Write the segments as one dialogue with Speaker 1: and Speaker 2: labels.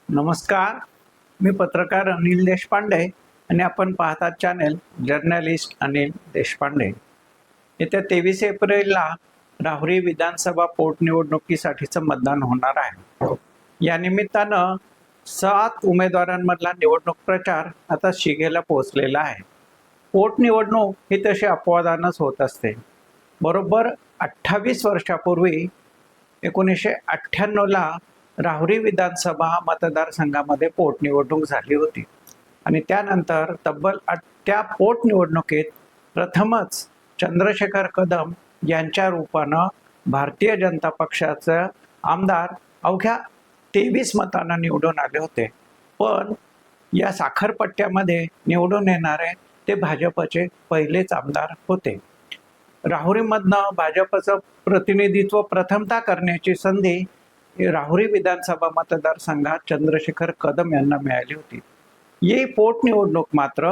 Speaker 1: नमस्कार, मी पत्रकार अनिल देशपांडे आणि आपण पाहतात चॅनेल जर्नलिस्ट अनिल देशपांडे। येत्या 23 एप्रिलला राहुरी विधानसभा पोटनिवडणुकीसाठीचं मतदान होणार आहे। या निमित्तानं 7 उमेदवारांमधला निवडणूक प्रचार आता शिगेला पोहोचलेला आहे। पोटनिवडणूक ही तशी अपवादानंच होत असते। बरोबर 28 वर्षापूर्वी 1998ला राहुरी विधानसभा मतदारसंघामध्ये पोटनिवडणूक झाली होती आणि त्यानंतर त्या पोटनिवडणुकीत प्रथमच चंद्रशेखर कदम यांच्या रूपानं भारतीय जनता पक्षाचे आमदार अवघ्या 23 मतांना निवडून आले होते। पण या साखरपट्ट्यामध्ये निवडून येणारे ते भाजपचे पहिलेच आमदार होते। राहुरीमधनं भाजपचं प्रतिनिधित्व प्रथमतः करण्याची संधी राहुरी विधानसभा मतदारसंघात चंद्रशेखर कदम यांना मिळाली होती। ही पोटनिवडणूक मात्र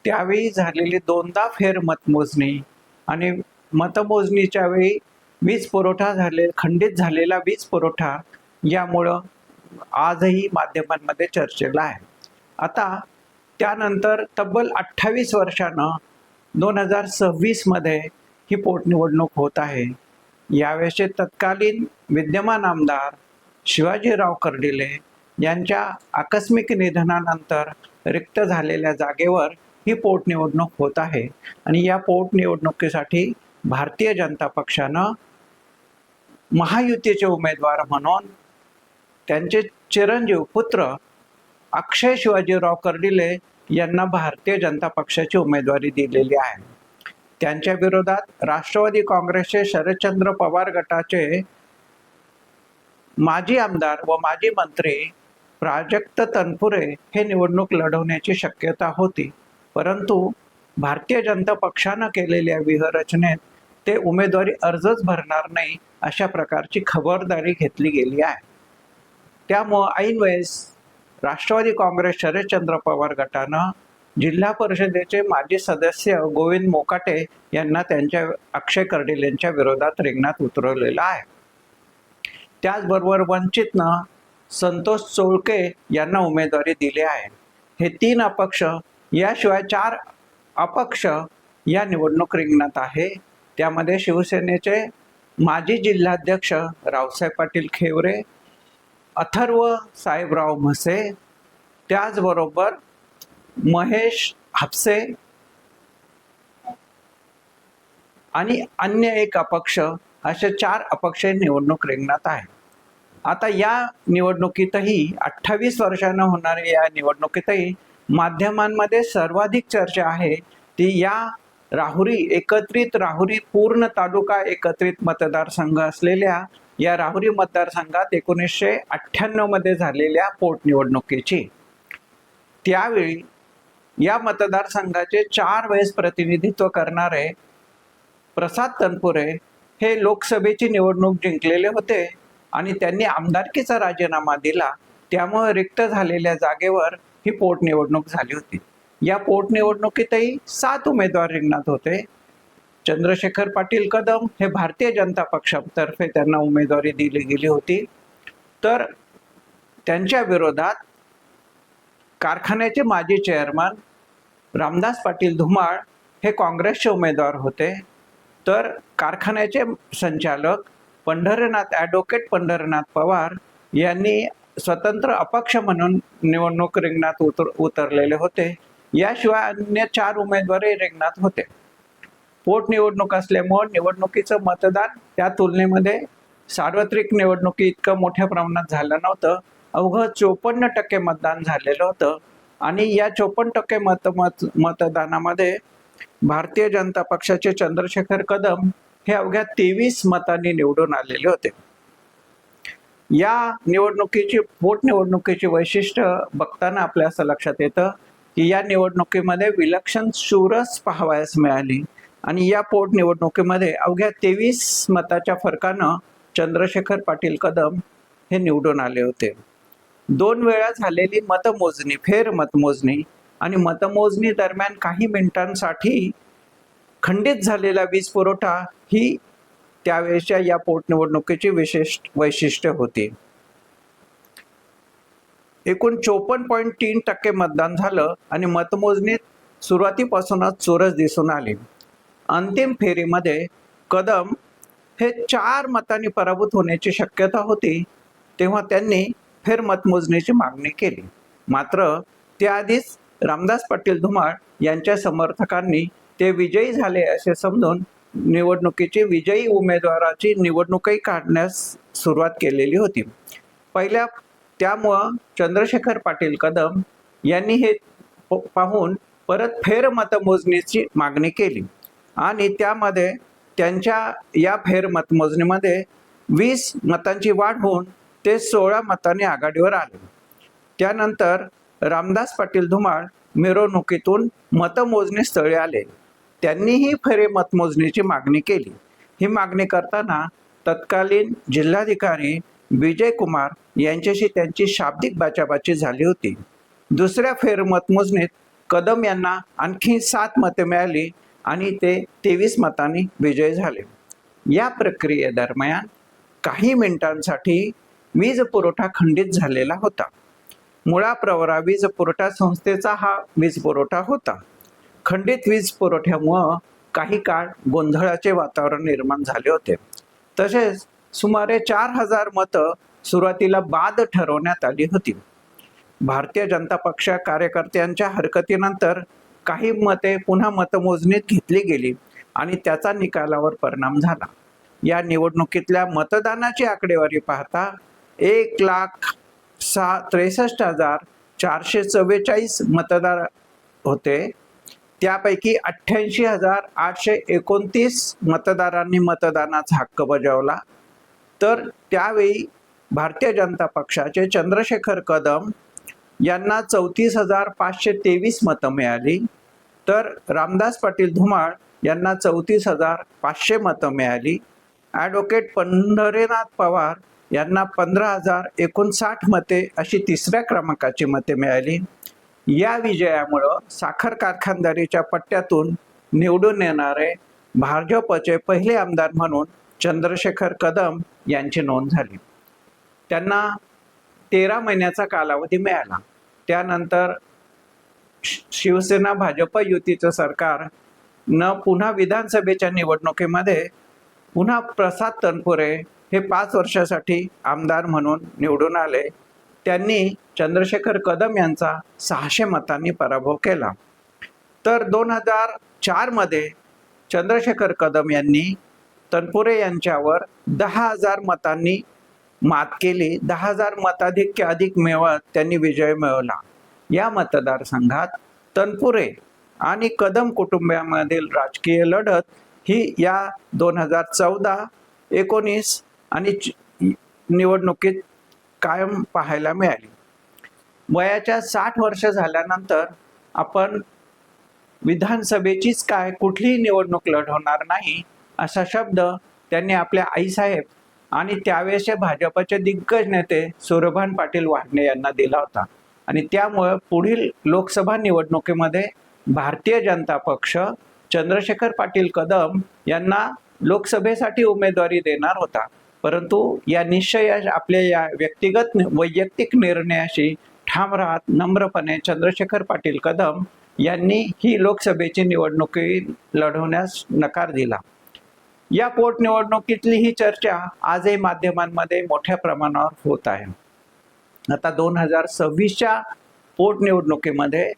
Speaker 1: त्यावेळी झालेली 2दा फेर मतमोजणी आणि मतमोजणीच्या वेळी खंडित झालेला वीज पुरवठा यामुळं आजही माध्यमांमध्ये चर्चेला आहे। आता त्यानंतर तब्बल 28 वर्षानं 2026 मध्ये ही पोटनिवडणूक होत आहे। यावेळेचे तत्कालीन विद्यमान आमदार शिवाजीराव कर्डिले यांच्या आकस्मिक निधनानंतर रिक्त झालेल्या जागेवर ही पोटनिवडणूक होत आहे आणि या पोटनिवडणुकीसाठी भारतीय जनता पक्षानं महायुतीचे उमेदवार म्हणून त्यांचे चिरंजीव पुत्र अक्षय शिवाजीराव कर्डिले यांना भारतीय जनता पक्षाची उमेदवारी दिलेली आहे। त्यांच्या विरोधात राष्ट्रवादी काँग्रेसचे शरदचंद्र पवार गटाचे माजी आमदार व माजी मंत्री प्राजक्त तनपुरे हे निवडणूक लढवण्याची शक्यता होती, परंतु भारतीय जनता पक्षानं केलेल्या व्यूहरचनेत ते उमेदवारी अर्जच भरणार नाही अशा प्रकारची खबरदारी घेतली गेली आहे। त्यामुळे ऐन वेळेस राष्ट्रवादी काँग्रेस शरदचंद्र पवार गटानं जिल्हा परिषदेचे माजी सदस्य गोविंद मोकाटे यांना त्यांच्या अक्षय कर्डिलेंच्या विरोधात रिंगणात उतरवलेला आहे। त्याचबरोबर वंचितनं संतोष चोळके यांना उमेदवारी दिली आहे। हे 3 अपक्ष याशिवाय 4 अपक्ष या निवडणूक रिंगणात आहे। त्यामध्ये शिवसेनेचे माजी जिल्हाध्यक्ष रावसाहेब पाटील खेवरे, अथर्व साहेबराव म्हसे, त्याचबरोबर महेश हापसे आणि अन्य एक अपक्ष असे 4 अपक्ष निवडणूक रिंगणात आहे। आता या निवडणुकीतही 28 वर्षांना होणाऱ्या या निवडणुकीतही माध्यमांमध्ये सर्वाधिक चर्चा आहे ती या राहुरी पूर्ण तालुका एकत्रित मतदारसंघ असलेल्या या राहुरी मतदारसंघात 1998 मध्ये झालेल्या पोटनिवडणुकीची। त्यावेळी या मतदारसंघाचे 4 वेळेस प्रतिनिधित्व करणारे प्रसाद तनपुरे हे लोकसभेची निवडणूक जिंकलेले होते आणि त्यांनी आमदारकीचा राजीनामा दिला। त्यामुळे रिक्त झालेल्या जागेवर ही पोटनिवडणूक झाली होती। या पोटनिवडणुकीतही 7 उमेदवार रिंगणात होते। चंद्रशेखर पाटील कदम हे भारतीय जनता पक्षातर्फे त्यांना उमेदवारी दिली गेली होती, तर त्यांच्या विरोधात कारखान्याचे माजी चेअरमन रामदास पाटील धुमाळ हे काँग्रेसचे उमेदवार होते, तर कारखान्याचे संचालक ॲडव्होकेट पंढरनाथ पवार यांनी स्वतंत्र अपक्ष म्हणून निवडणूक रिंगणात उतरलेले होते। याशिवाय अन्य 4 उमेदवारही रिंगणात होते। पोटनिवडणूक असल्यामुळे निवडणुकीचं मतदान त्या तुलनेमध्ये सार्वत्रिक निवडणुकी इतकं मोठ्या प्रमाणात झालं नव्हतं। अवघं 54% मतदान झालेलं होतं आणि या 54% मतदानामध्ये भारतीय जनता पक्षाचे चंद्रशेखर कदम हे अवघ्या 23 मतांनी निवडून आलेले होते। या पोटनिवडणुकीची वैशिष्ट्य बघताना आपल्या असं लक्षात येतं की या निवडणुकीमध्ये विलक्षण चुरस पाहावयास मिळाली आणि या पोटनिवडणुकीमध्ये अवघ्या 23 मताच्या फरकानं चंद्रशेखर पाटील कदम हे निवडून आले होते। 2 वेळा झालेली फेर मतमोजणी आणि मतमोजणी दरम्यान काही मिनिटांसाठी खंडित झालेला वीज पुरवठा ही त्यावेळेच्या या पोटनिवडणुकीची विशेष वैशिष्ट्य होती। एकूण 54.3% मतदान झालं आणि मतमोजणीत सुरुवातीपासूनच चुरस दिसून आली. अंतिम फेरीमध्ये कदम हे 4 मतांनी पराभूत होण्याची शक्यता होती, तेव्हा त्यांनी फेरमतमोजणीची मागणी केली. मात्र त्याआधीच रामदास पाटील धुमाळ यांच्या समर्थकांनी ते विजयी झाले असे समजून निवडणुकीची विजयी उमेदवाराची निवडणूकही काढण्यास सुरुवात केलेली होती. त्यामुळं चंद्रशेखर पाटील कदम यांनी हे पाहून परत फेरमतमोजणीची मागणी केली आणि त्यामध्ये त्यांच्या या फेरमतमोजणीमध्ये 20 मतांची वाढ होऊन ते 16 मतांनी आघाडीवर आले. त्यानंतर रामदास पाटील धुमाळ मिरवणुकीतून मतमोजणी स्थळी आले. त्यांनीही फेरमतमोजणीची मागणी केली. ही मागणी करताना तत्कालीन जिल्हाधिकारी विजय कुमार यांच्याशी त्यांची शाब्दिक बाचाबाची झाली होती. दुसऱ्या फेरमतमोजणीत कदम यांना आणखी 7 मते मिळाली आणि ते 23 मतांनी विजयी झाले. या प्रक्रियेदरम्यान काही मिनिटांसाठी वीज पुरवठा खंडित झालेला होता. मुळा प्रवरा वीज पुरवठा संस्थेचा हा वीज पुरवठा होता. खंडित वीज पुरवठ्यामुळं काही काळ गोंधळाचे वातावरण निर्माण झाले होते. तसेच सुमारे 4000 मतं सुरुवातीला बाद ठरवण्यात आली होती. भारतीय जनता पक्ष कार्यकर्त्यांच्या हरकतीनंतर काही मते पुन्हा मतमोजणीत घेतली गेली आणि त्याचा निकालावर परिणाम झाला. या निवडणुकीतल्या मतदानाची आकडेवारी पाहता 1,63,444 मतदार होते. त्यापैकी 88,829 मतदारांनी मतदानाचा हक्क बजावला. तर त्यावेळी भारतीय जनता पक्षाचे चंद्रशेखर कदम यांना 34,523 मतं मिळाली. तर रामदास पाटील धुमाळ यांना 34,500 मतं मिळाली. ॲडव्होकेट पंढरीनाथ पवार यांना 15,059 मते अशी तिसऱ्या क्रमांकाची मते मिळाली. या विजयामुळं साखर कारखानदारीच्या पट्ट्यातून निवडून येणारे भाजपचे पहिले आमदार म्हणून चंद्रशेखर कदम यांची नोंद झाली. त्यांना 13 महिन्याचा कालावधी मिळाला. त्यानंतर शिवसेना भाजप युतीचं सरकार पुन्हा विधानसभेच्या निवडणुकीमध्ये पुन्हा प्रसाद तनपुरे हे 5 वर्षासाठी आमदार म्हणून निवडून आले. त्यांनी चंद्रशेखर कदम यांचा 600 मतांनी पराभव केला. तर 2004 मध्ये चंद्रशेखर कदम यांनी तनपुरे यांच्यावर 10,000 मतांनी मात केली. 10,000 मताधिक्य अधिक मिळवत त्यांनी विजय मिळवला. या मतदारसंघात तनपुरे आणि कदम कुटुंबियांमधील राजकीय लढत ही या 2014, 19 आणि निवडणुकीत कायम पाहायला मिळाली. वयाच्या 60 वर्ष झाल्यानंतर आपण विधानसभेचीच काय कुठलीही निवडणूक लढवणार नाही असा शब्द त्यांनी आपल्या आईसाहेब आणि त्यावेळेचे भाजपचे दिग्गज नेते सूर्यभान पाटील वाढणे यांना दिला होता. आणि त्यामुळे पुढील लोकसभा निवडणुकीमध्ये भारतीय जनता पक्ष चंद्रशेखर पाटील कदम यांना लोकसभेसाठी उमेदवारी देणार होता. परंतु या आपल्या या वैयक्तिक निर्णयाशी ठाम राहत नम्रपणे चंद्रशेखर पाटील कदम यांनी ही लोकसभेची निवडणुकी लढवण्यास नकार दिला. या पोटनिवडणुकीतली ही चर्चा आजही माध्यमांमध्ये मोठ्या प्रमाणावर होत आहे. आता 2026च्या पोटनिवडणुकीमध्ये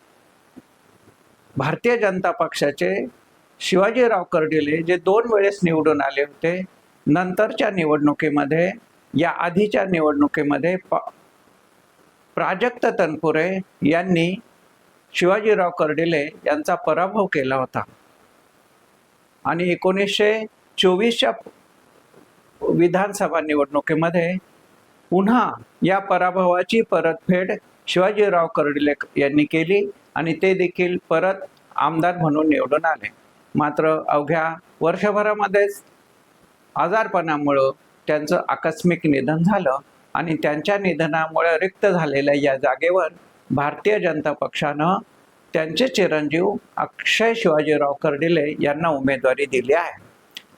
Speaker 1: भारतीय जनता पक्षाचे शिवाजीराव कर्डिले जे 2 वेळेस निवडून आले होते, नंतरच्या निवडणुकीमध्ये या आधीच्या निवडणुकीमध्ये प्राजक्त तनपुरे यांनी शिवाजीराव कर्डिले यांचा पराभव केला होता. आणि 1924च्या विधानसभा निवडणुकीमध्ये पुन्हा या पराभवाची परतफेड शिवाजीराव कर्डिले यांनी केली आणि ते देखील परत आमदार म्हणून निवडून आले. मात्र अवघ्या वर्षभरामध्येच आजारपणामुळं त्यांचं आकस्मिक निधन झालं आणि त्यांच्या निधनामुळे रिक्त झालेल्या या जागेवर भारतीय जनता पक्षानं त्यांचे चिरंजीव अक्षय शिवाजीराव कर्डिले यांना उमेदवारी दिली आहे.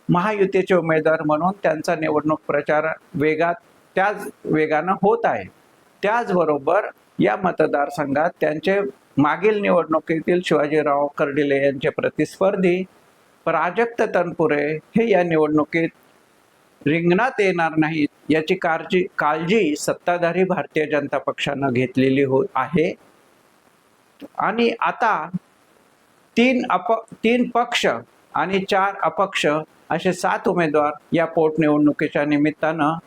Speaker 1: महायुतीचे उमेदवार म्हणून त्यांचा निवडणूक प्रचार त्याच वेगानं होत आहे. त्याचबरोबर या मतदारसंघात त्यांचे मागील निवडणुकीतील शिवाजीराव कर्डिले यांचे प्रतिस्पर्धी प्राजक्त तनपुरे हे या निवडणुकीत रिंगणात येणार नाहीत याची काळजी सत्ताधारी भारतीय जनता पक्षानं घेतलेली आहे. आणि आता तीन पक्ष आणि 4 अपक्ष असे 7 उमेदवार या पोटनिवडणुकीच्या निमित्तानं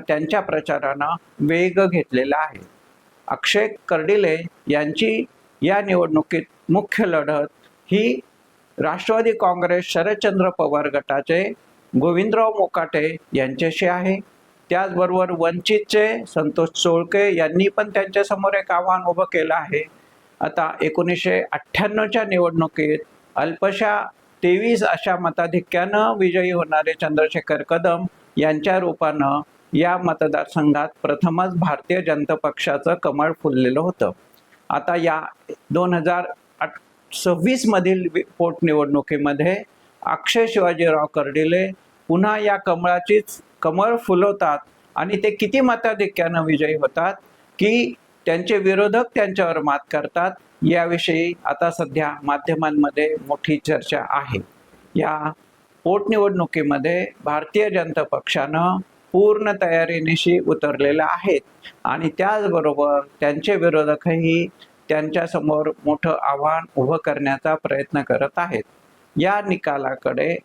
Speaker 1: त्यांच्या प्रचारानं वेग घेतलेला आहे. अक्षय कर्डिले यांची या निवडणुकीत मुख्य लढत ही राष्ट्रवादी काँग्रेस शरदचंद्र पवार गटाचे गोविंदराव मोकाटे यांच्याशी आहे. त्याचबरोबर वंचितचे संतोष सोळके यांनी पण त्यांच्यासमोर एक आव्हान उभं केलं आहे. आता 1998च्या निवडणुकीत अल्पशा 23 अशा मताधिक्यानं विजयी होणारे चंद्रशेखर कदम यांच्या रूपानं या मतदारसंघात प्रथमच भारतीय जनता पक्षाचं कमळ फुललेलं होतं. आता या 2026 मधील पोटनिवडणुकीमध्ये अक्षय शिवाजीराव कर्डिले पुन्हा या कमळ फुलवतात आणि ते किती मताधिक्यानं विजयी होतात की त्यांचे विरोधक त्यांच्यावर मात करतात याविषयी आता सध्या माध्यमांमध्ये मोठी चर्चा आहे. या पोटनिवडणुकीमध्ये भारतीय जनता पक्षानं पूर्ण तयारीनिशी उतरलेल्या आहेत आणि त्याचबरोबर त्यांचे विरोधकही त्यांच्यासमोर मोठं आव्हान उभं करण्याचा प्रयत्न करत आहेत. या निकालाकडे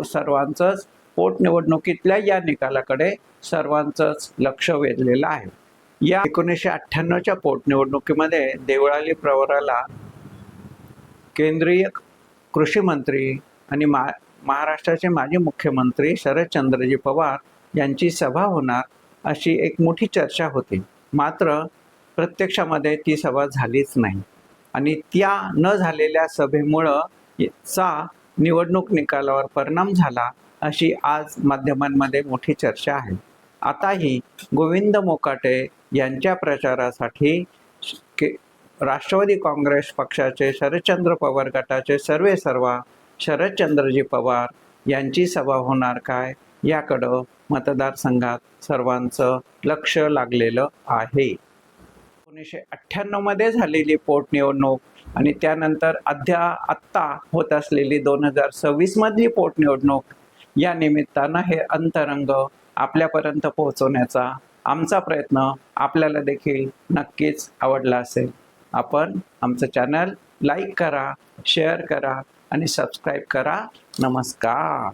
Speaker 1: सर्वांचंच पोटनिवडणुकीतल्या या निकालाकडे सर्वांचंच लक्ष वेधलेलं आहे. या 1998च्या पोटनिवडणुकीमध्ये देवळाली प्रवराला केंद्रीय कृषी मंत्री आणि महाराष्ट्राचे माजी मुख्यमंत्री शरदचंद्रजी पवार यांची सभा होणार अशी एक मोठी चर्चा होती. मात्र प्रत्यक्षामध्ये ती सभा झालीच नाही आणि त्या न झालेल्या सभेमुळं निवडणूक निकालावर परिणाम झाला अशी आज माध्यमांमध्ये मोठी चर्चा आहे. आताही गोविंद मोकाटे यांच्या प्रचारासाठी राष्ट्रवादी काँग्रेस पक्षाचे शरदचंद्र पवार गटाचे सर्वेसर्वा शरदचंद्रजी पवार यांची सभा होणार काय याकडं मतदारसंघात सर्वांचं लक्ष लागलेलं आहे. 1998 मध्ये झालेली पोटनिवडणूक आणि त्यानंतर आत्ता होत असलेली 2026 मधली पोटनिवडणूक या निमित्तानं हे अंतरंग आपल्यापर्यंत पोहोचवण्याचा आमचा प्रयत्न आपल्याला देखील नक्कीच आवडला असेल. आपण आमचं चॅनल लाईक करा, शेअर करा आणि सबस्क्राईब करा. नमस्कार.